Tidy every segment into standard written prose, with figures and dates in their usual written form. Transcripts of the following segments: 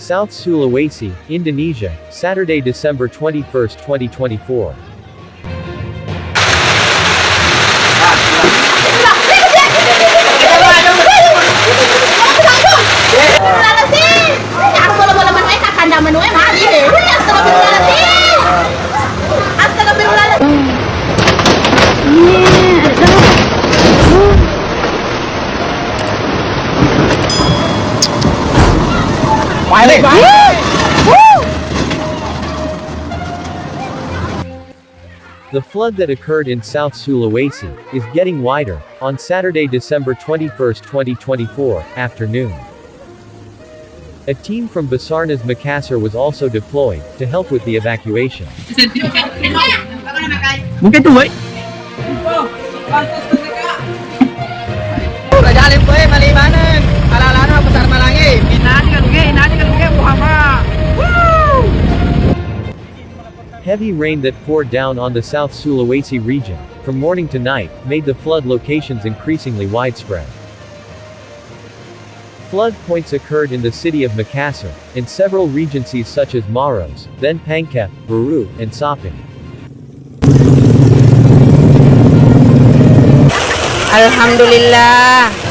South Sulawesi, Indonesia, Saturday, December 21, 2024. The flood that occurred in South Sulawesi is getting wider on Saturday, December 21, 2024, afternoon. A team from Basarnas Makassar was also deployed to help with the evacuation. Heavy rain that poured down on the South Sulawesi region from morning to night made the flood locations increasingly widespread. Flood points occurred in the city of Makassar, in several regencies such as Maros, then Pangkep, Barru, and Soppeng. Alhamdulillah.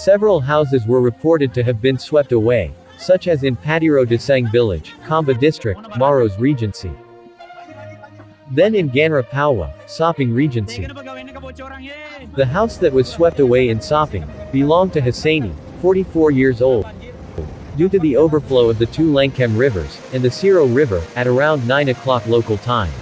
Several houses were reported to have been swept away, such as in Pattiro Deceng Village, Camba District, Maros Regency. Then in Ganra Paowe, Soppeng Regency. The house that was swept away in Soppeng belonged to Husaini, 44 years old. Due to the overflow of the two Langkemme Rivers and the Sero River at around 9 o'clock local time.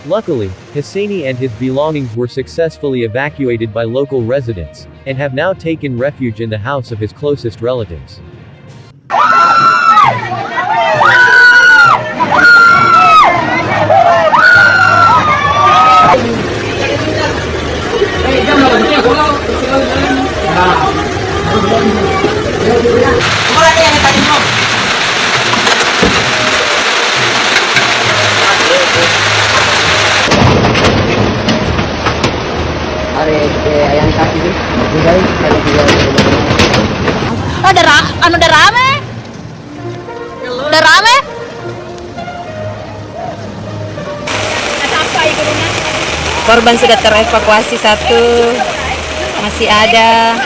Luckily, Husaini and his belongings were successfully evacuated by local residents, and have now taken refuge in the house of his closest relatives. Udah rame? Udah rame? Korban sudah terevakuasi satu, masih ada